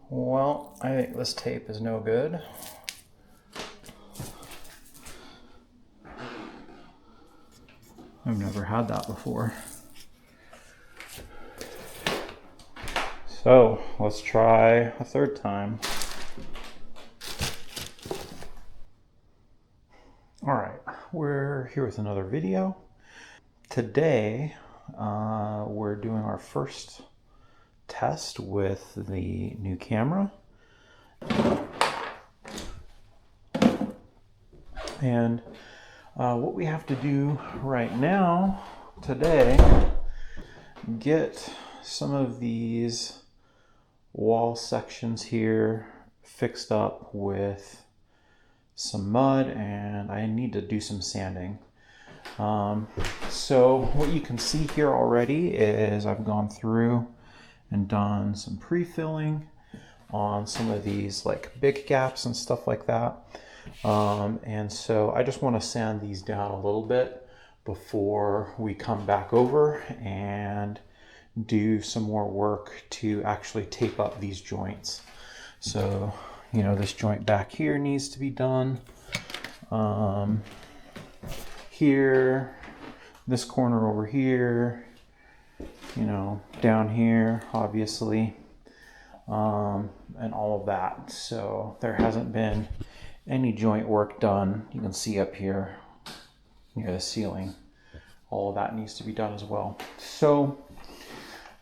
Well, I think this tape is no good. I've never had that before. So let's try a third time. All right, we're here with another video. Today, we're doing our first test with the new camera. And what we have to do right now, today, get some of these wall sections here fixed up with some mud, and I need to do some sanding. So what you can see here already is I've gone through and done some pre-filling on some of these like big gaps and stuff like that. And so I just want to sand these down a little bit before we come back over and do some more work to actually tape up these joints. So, you know, this joint back here needs to be done. Here, this corner over here, you know, down here, obviously, and all of that. So there hasn't been any joint work done. You can see up here near the ceiling, all of that needs to be done as well. So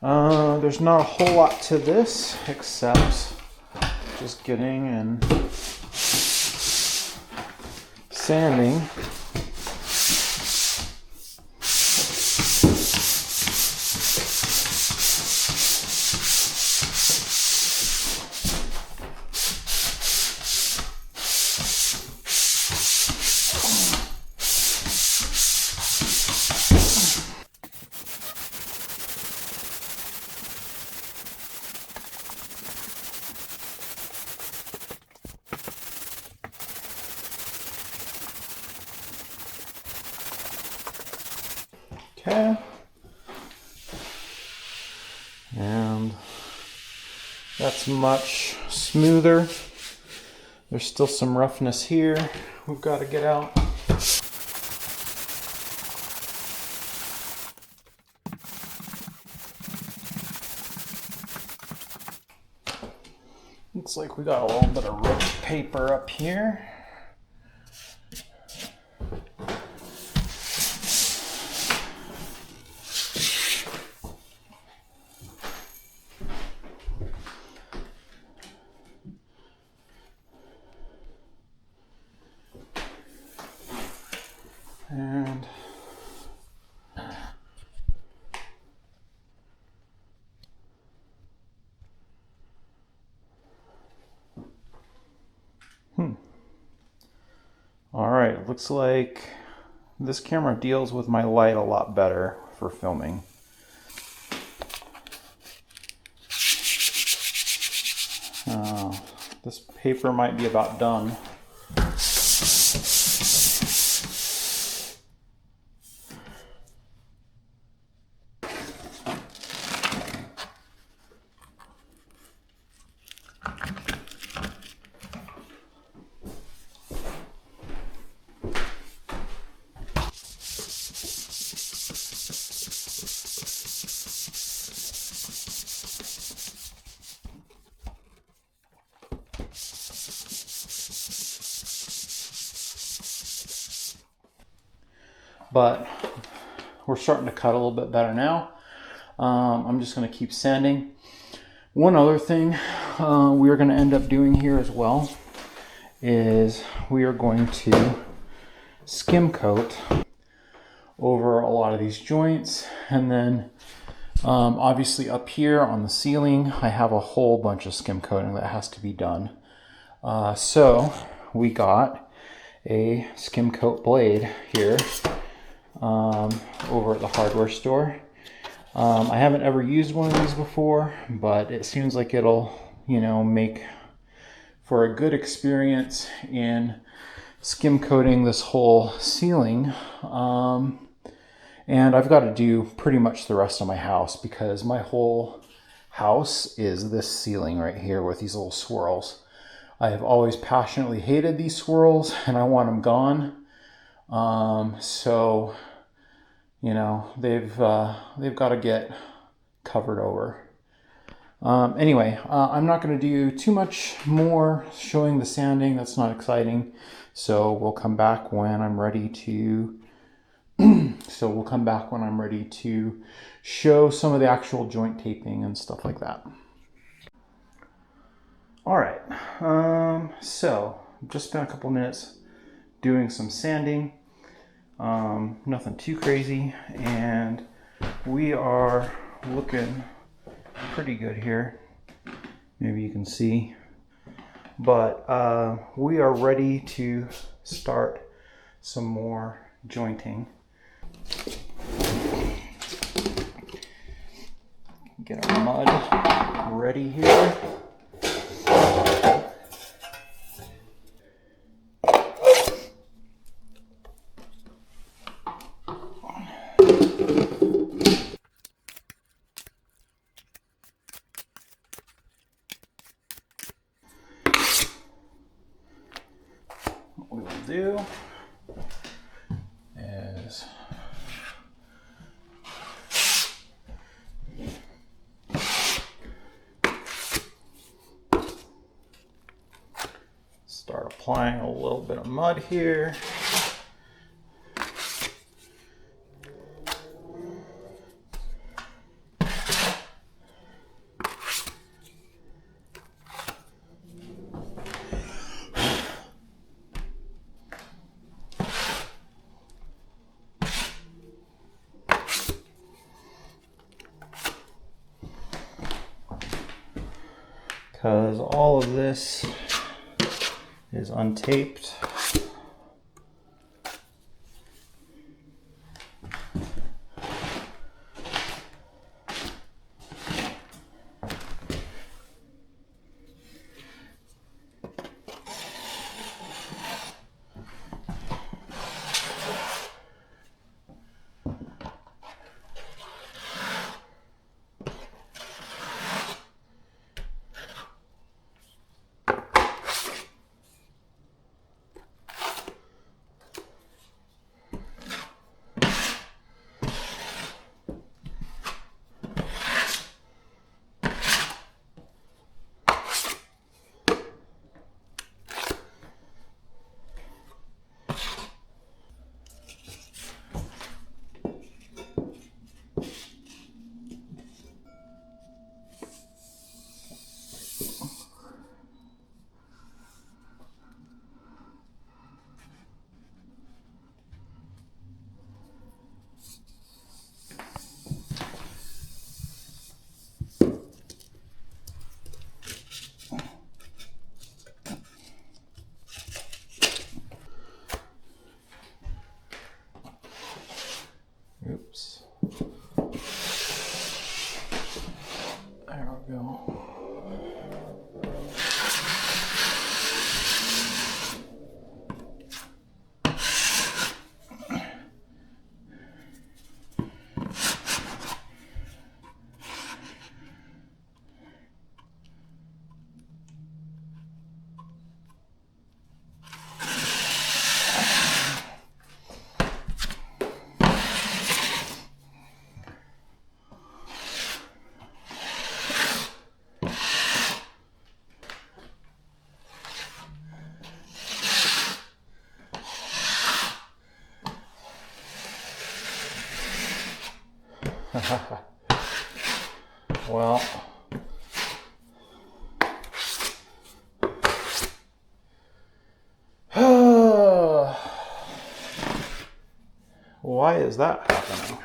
there's not a whole lot to this except just getting and sanding. Okay, and that's much smoother. There's still some roughness here we've got to get out. Looks like we got a little bit of rough paper up here. And all right, looks like this camera deals with my light a lot better for filming. This paper might be about done. But we're starting to cut a little bit better now. I'm just going to keep sanding. One other thing we're going to end up doing here as well is we are going to skim coat over a lot of these joints, and then obviously up here on the ceiling I have a whole bunch of skim coating that has to be done. So we got a skim coat blade here over at the hardware store. I haven't ever used one of these before, but it seems like it'll, you know, make for a good experience in skim coating this whole ceiling. And I've got to do pretty much the rest of my house because my whole house is this ceiling right here with these little swirls. I have always passionately hated these swirls and I want them gone. So, you know, they've got to get covered over. Anyway, I'm not going to do too much more showing the sanding. That's not exciting. So we'll come back when I'm ready to show some of the actual joint taping and stuff like that. All right, so just spent a couple minutes doing some sanding, nothing too crazy, and we are looking pretty good here. Maybe you can see, but we are ready to start some more jointing. Get our mud ready here. What we will do is start applying a little bit of mud here. Because all of this is untaped. Oops. There we go. Well, why is that happening?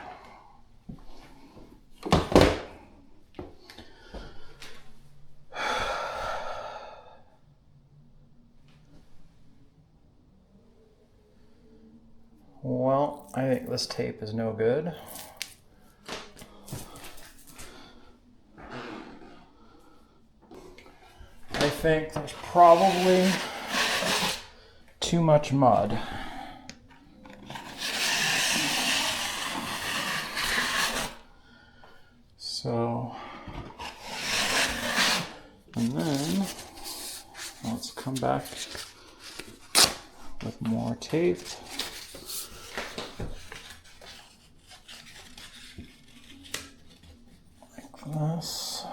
Well, I think this tape is no good. I think there's probably too much mud. So And then let's come back with more tape. Like this.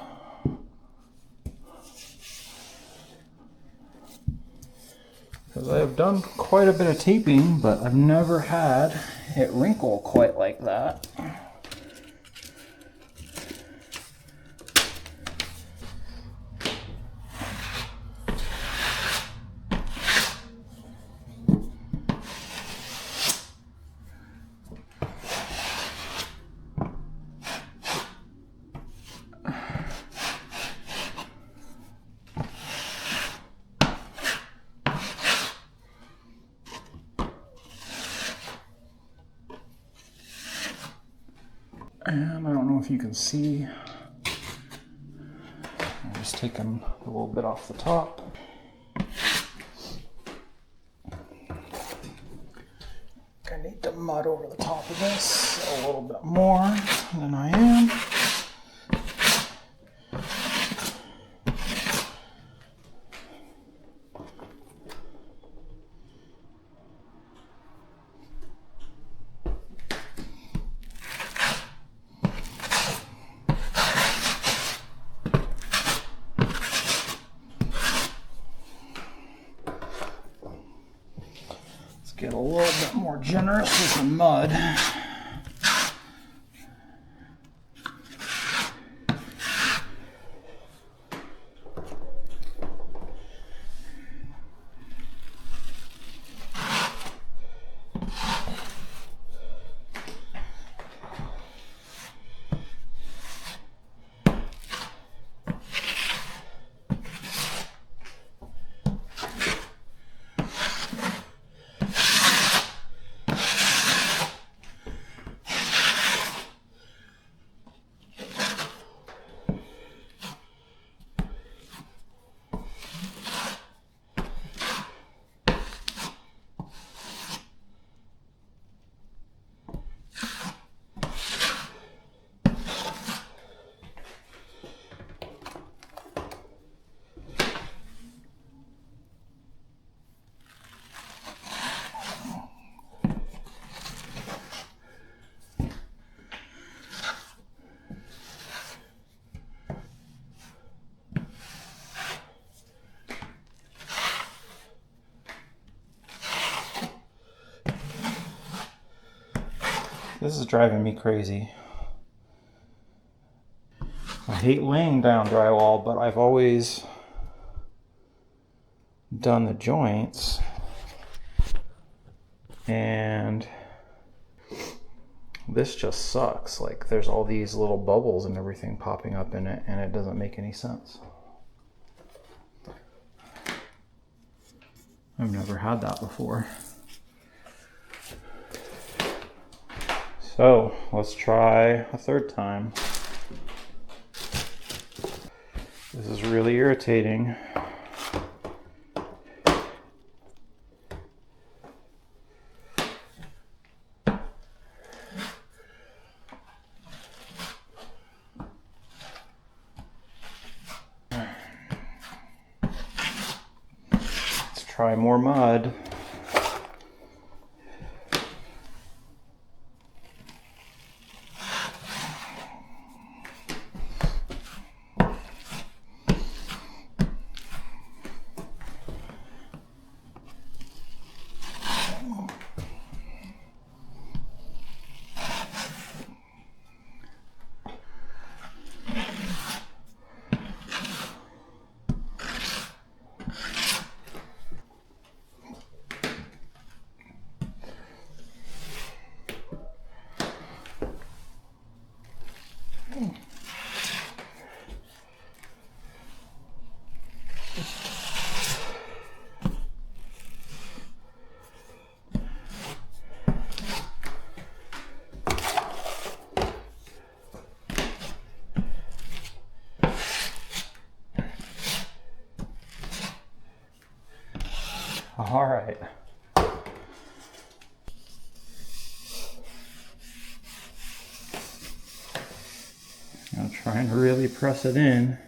Because I have done quite a bit of taping, but I've never had it wrinkle quite like that. And I don't know if you can see, I'm just taking a little bit off the top. I need to mud over the top of this a little bit more than I am. Get a little bit more generous with the mud. This is driving me crazy. I hate laying down drywall, but I've always done the joints, and this just sucks. Like, there's all these little bubbles and everything popping up in it, and it doesn't make any sense. I've never had that before. So let's try a third time. This is really irritating. Let's try more mud. All right. I'm trying to really press it in.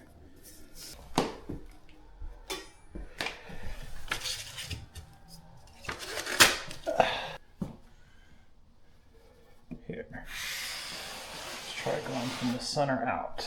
center out.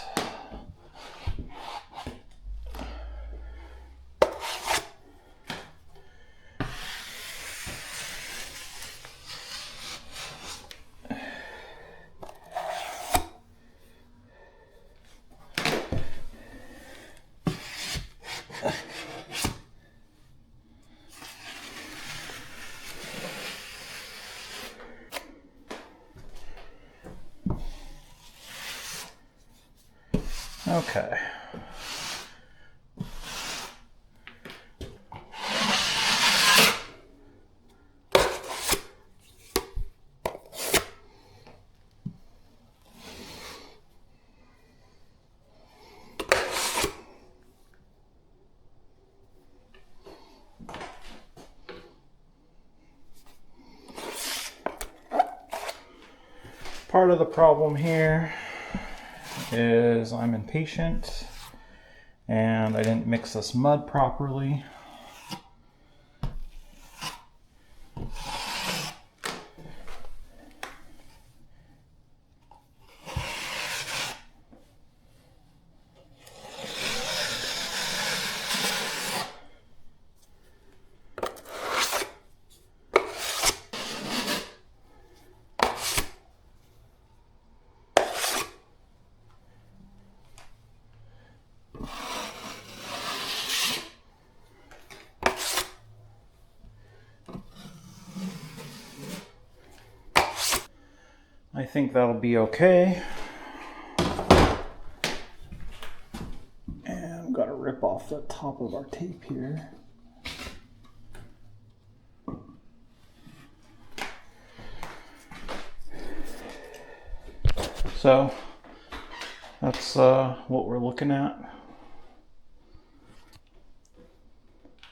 Okay. Part of the problem here is I'm impatient and I didn't mix this mud properly. I think that'll be okay. And I've got to rip off the top of our tape here. So that's what we're looking at.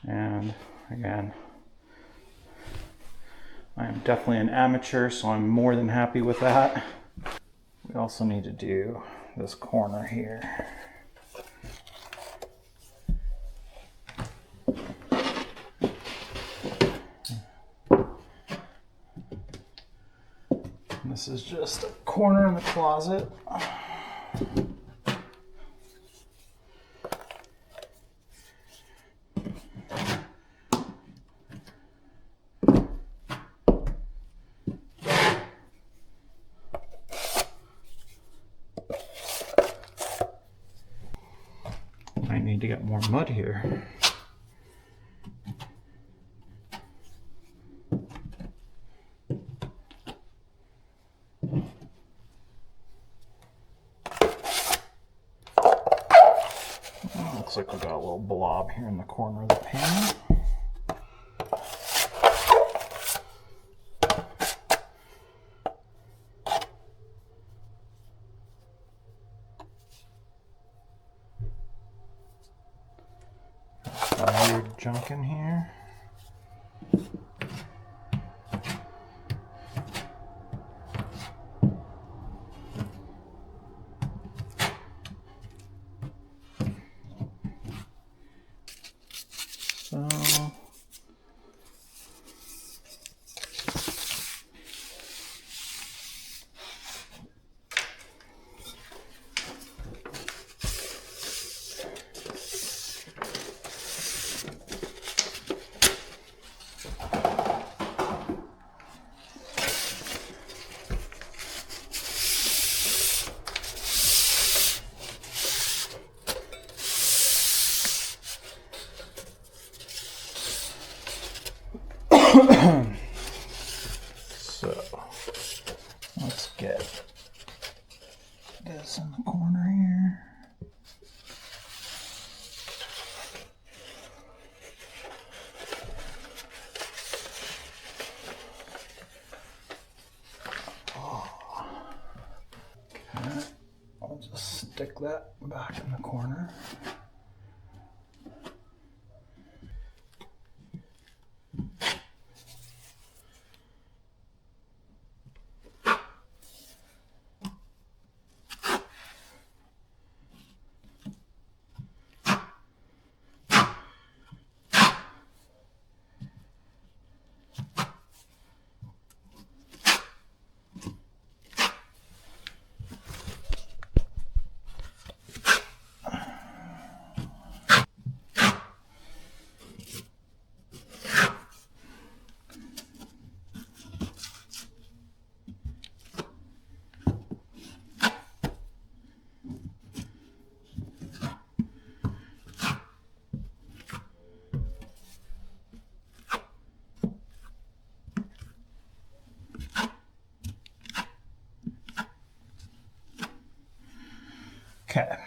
And again, I am definitely an amateur, so I'm more than happy with that. We also need to do this corner here. And this is just a corner in the closet. I need to get more mud here. Looks like we got a little blob here in the corner of the panel. Some weird junk in here. So let's get this in the corner here. Okay, I'll just stick that back in the corner. Okay.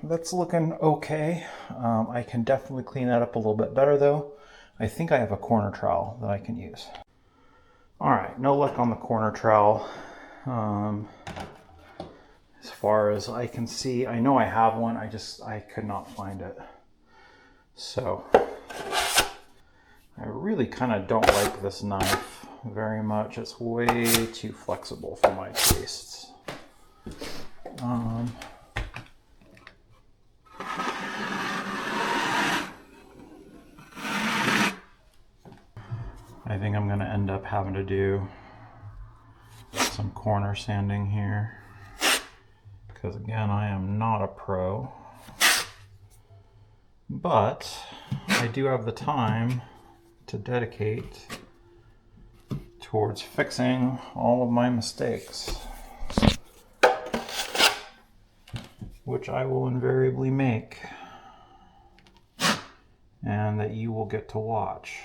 That's looking okay. I can definitely clean that up a little bit better though. I think I have a corner trowel that I can use. All right, no luck on the corner trowel. As far as I can see, I know I have one, I could not find it. So, I really kind of don't like this knife very much. It's way too flexible for my tastes. I think I'm going to end up having to do some corner sanding here, because again, I am not a pro, but I do have the time to dedicate towards fixing all of my mistakes, which I will invariably make and that you will get to watch.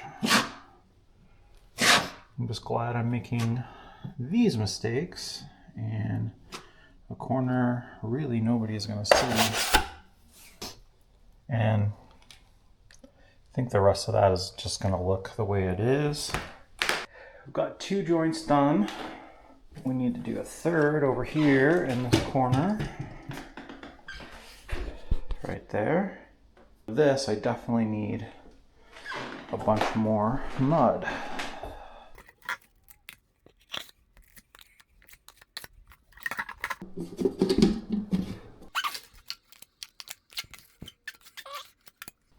I'm just glad I'm making these mistakes and a corner really nobody's gonna see. And I think the rest of that is just gonna look the way it is. We've got 2 joints done. We need to do a third over here in this corner. Right there. This, I definitely need a bunch more mud.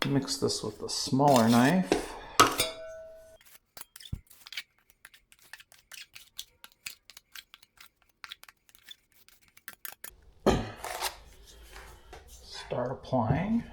Mix this with the smaller knife. Start applying.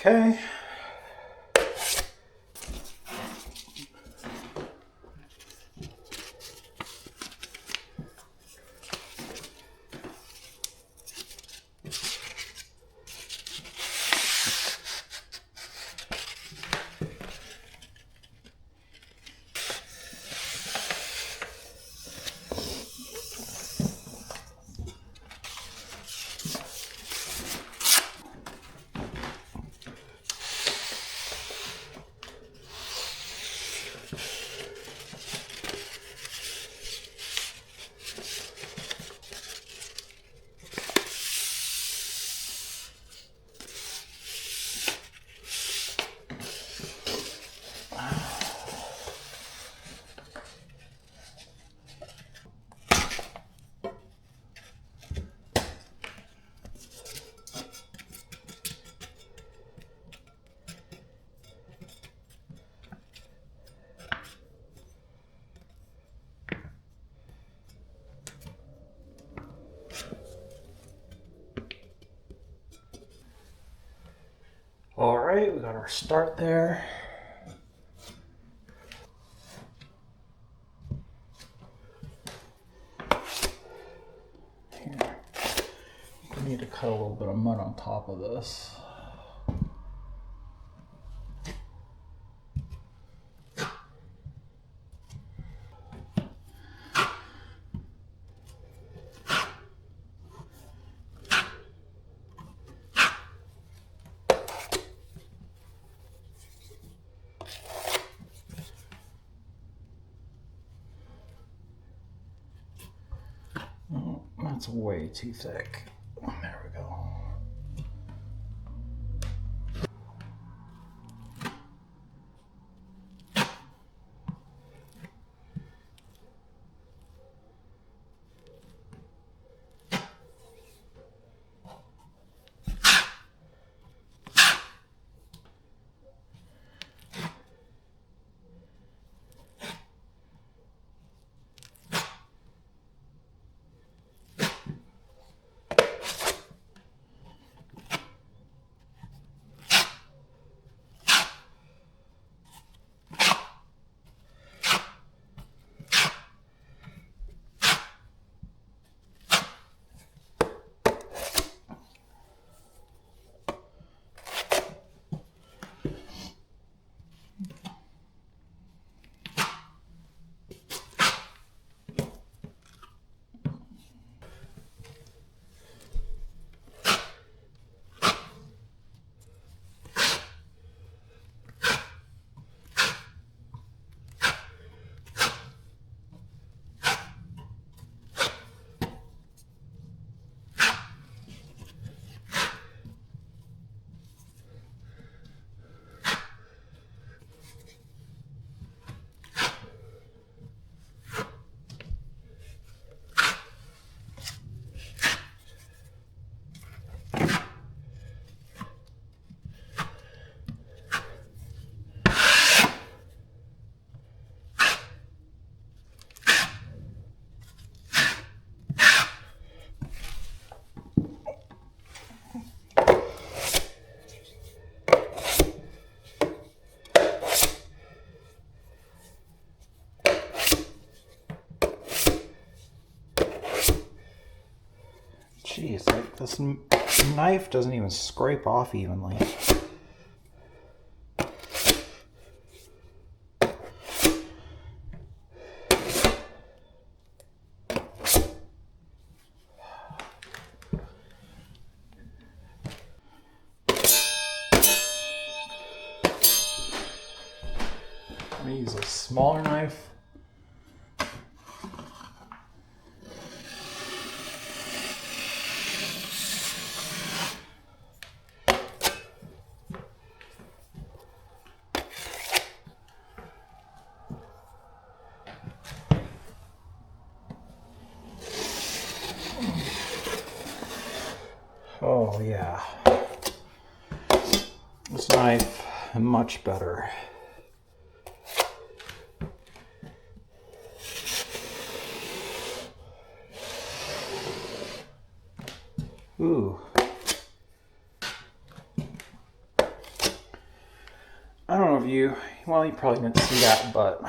Okay. right, we got our start there. Here. I need to cut a little bit of mud on top of this. Oh, that's way too thick. There we go. Jeez, like this knife doesn't even scrape off evenly. I'm gonna use a smaller knife. Oh yeah, this knife much better. Ooh. I don't know if you probably didn't see that, but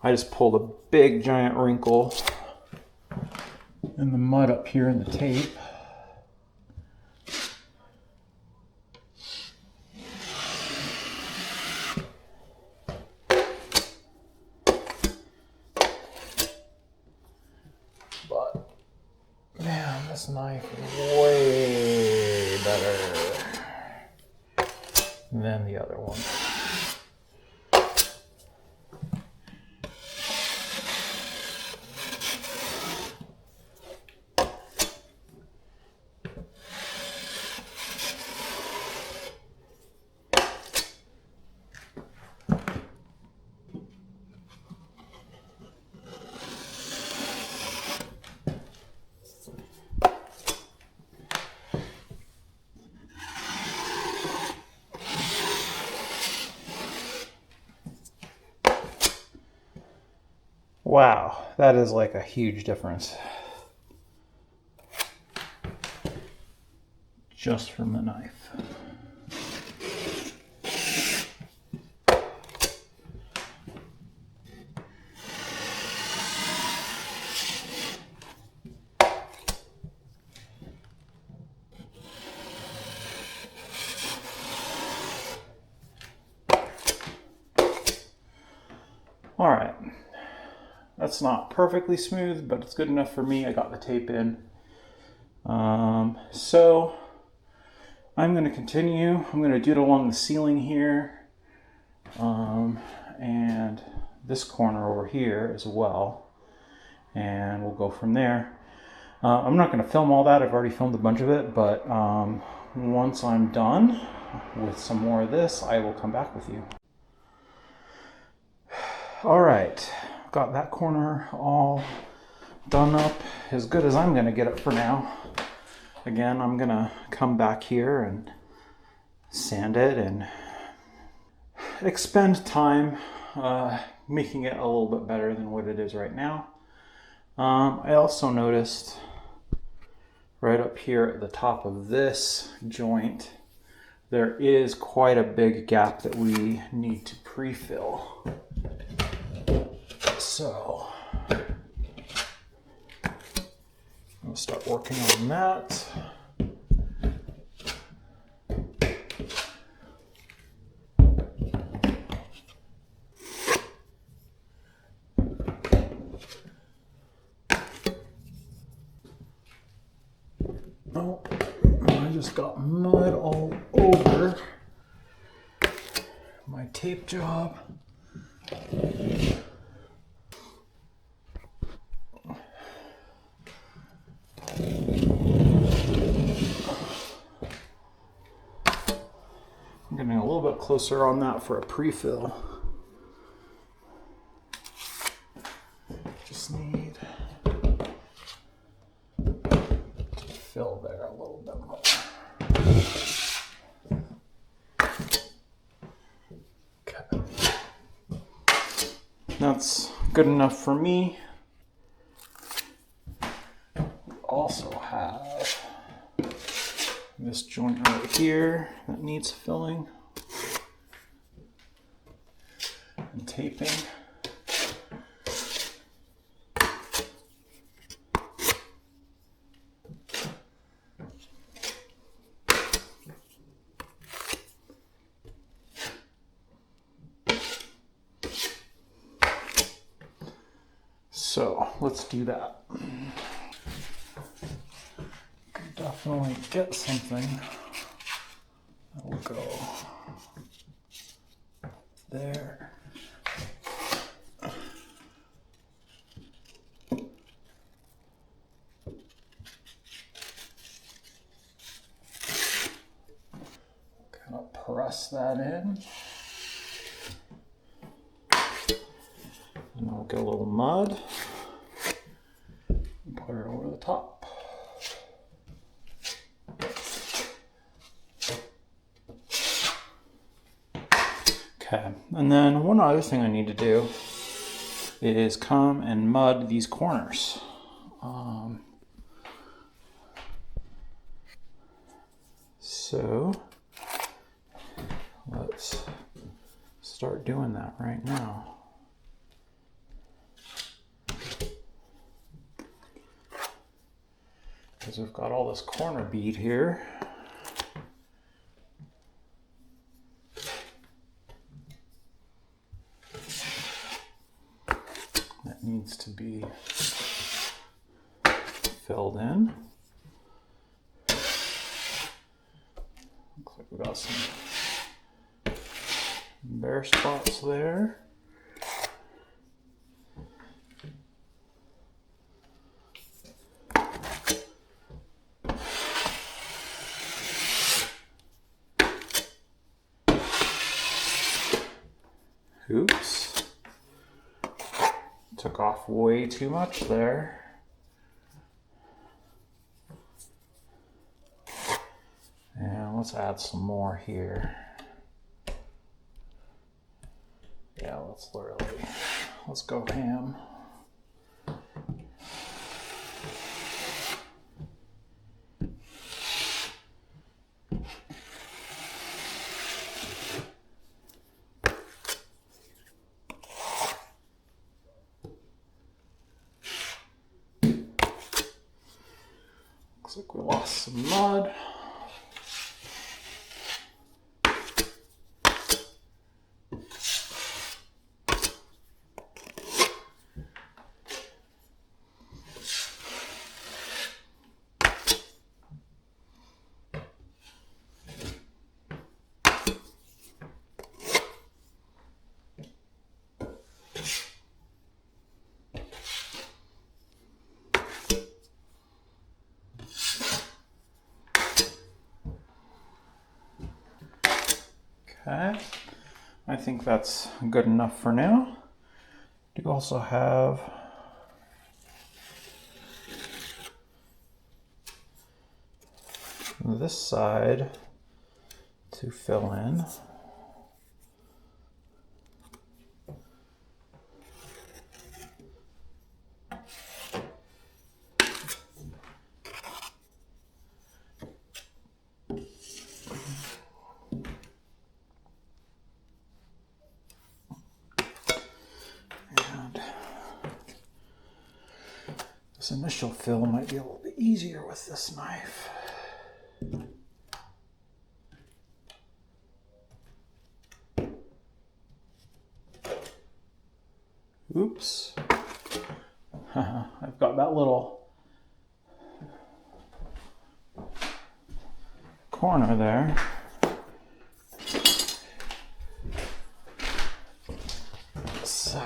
I just pulled a big giant wrinkle in the mud up here in the tape. But man, this knife is way better than the other one. Wow, that is like a huge difference. Just from the knife. That's not perfectly smooth, but it's good enough for me. I got the tape in. So I'm going to continue. I'm going to do it along the ceiling here, and this corner over here as well, and we'll go from there. I'm not going to film all that. I've already filmed a bunch of it, but once I'm done with some more of this, I will come back with you. All right, got that corner all done up as good as I'm going to get it for now. Again, I'm going to come back here and sand it and expend time making it a little bit better than what it is right now. I also noticed right up here at the top of this joint, there is quite a big gap that we need to pre-fill. So I'll start working on that. Oh, I just got mud all over my tape job. I'm getting a little bit closer on that for a pre-fill. Just need to fill there a little bit more. Okay. That's good enough for me. We also have this joint right here that needs filling and taping. So let's do that. Could definitely get something that will go there. Kind of press that in. And I'll get a little mud and put it over the top. Okay, and then one other thing I need to do is come and mud these corners. So let's start doing that right now. Because we've got all this corner bead here. That needs to be filled in. Looks like we got some bare spots there. Oops. Took off way too much there. And let's add some more here. Yeah, let's go ham. Looks like we lost some mud. Okay, I think that's good enough for now. I do also have this side to fill in. And this initial fill might be a little bit easier with this knife. Oops. I've got that little corner there. So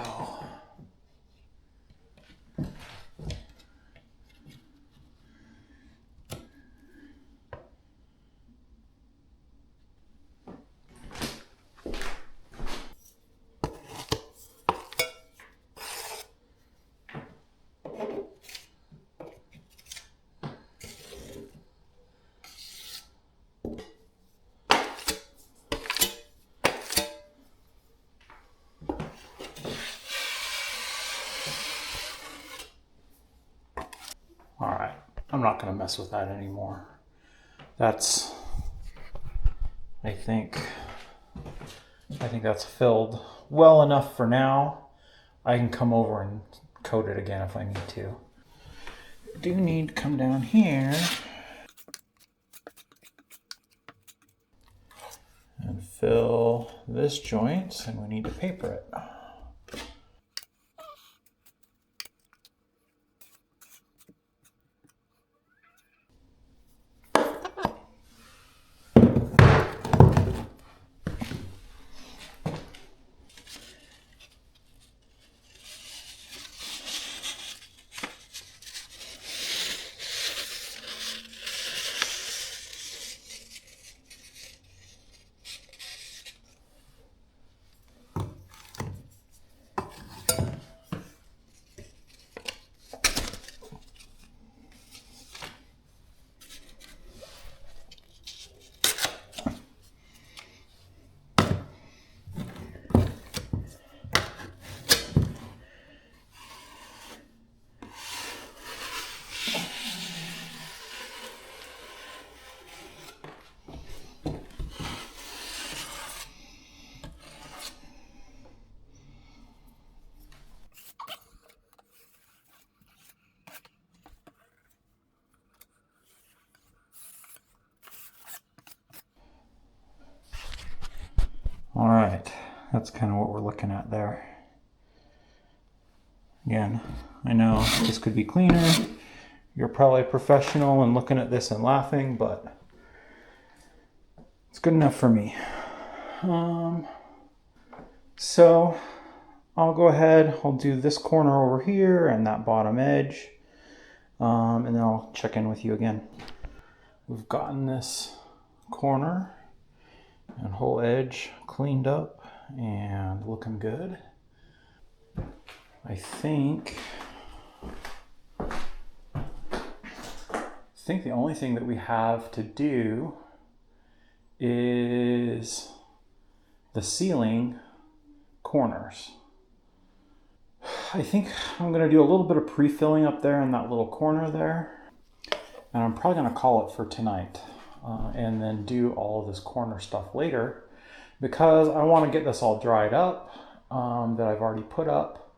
all right, I'm not going to mess with that anymore. That's, I think that's filled well enough for now. I can come over and coat it again if I need to. I do need to come down here and fill this joint, and we need to paper it. All right, that's kind of what we're looking at there. Again, I know this could be cleaner. You're probably a professional and looking at this and laughing, but it's good enough for me. So I'll go ahead, I'll do this corner over here and that bottom edge, and then I'll check in with you again. We've gotten this corner and whole edge cleaned up and looking good. I think the only thing that we have to do is the ceiling corners. I think I'm going to do a little bit of pre-filling up there in that little corner there, and I'm probably going to call it for tonight, and then do all of this corner stuff later, because I want to get this all dried up that I've already put up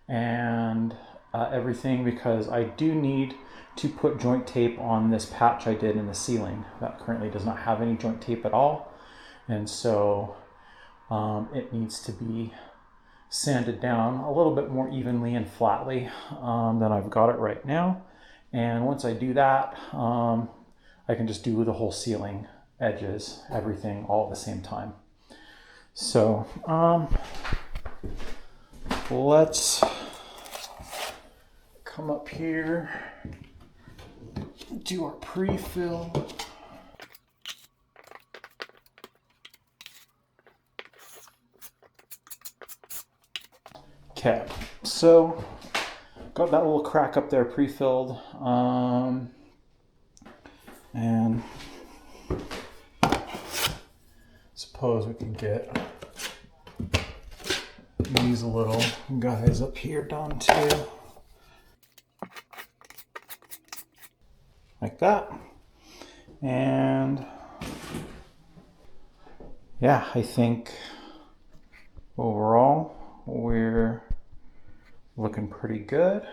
and everything, because I do need to put joint tape on this patch I did in the ceiling that currently does not have any joint tape at all, and so it needs to be sanded down a little bit more evenly and flatly than I've got it right now. And once I do that, I can just do the whole ceiling, edges, everything all at the same time. So let's come up here, do our pre-fill. Okay, so got that little crack up there pre-filled, and suppose we can get these little guys up here done too, like that. And yeah, I think overall we're looking pretty good.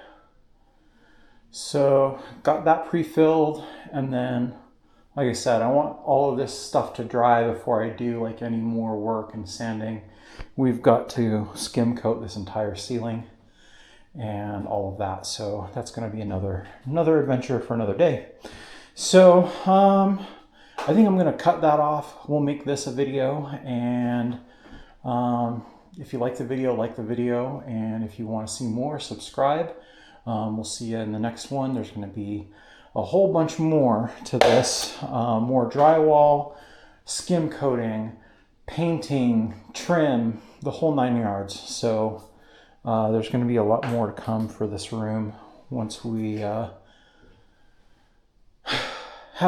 So got that pre-filled, and then like I said, I want all of this stuff to dry before I do like any more work and sanding. We've got to skim coat this entire ceiling and all of that. So that's going to be another adventure for another day. So I think I'm going to cut that off. We'll make this a video, and if you like the video, and if you want to see more, subscribe. We'll see you in the next one. There's going to be a whole bunch more to this, more drywall, skim coating, painting, trim, the whole 9 yards. So there's going to be a lot more to come for this room once we have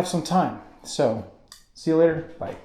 some time. So see you later. Bye.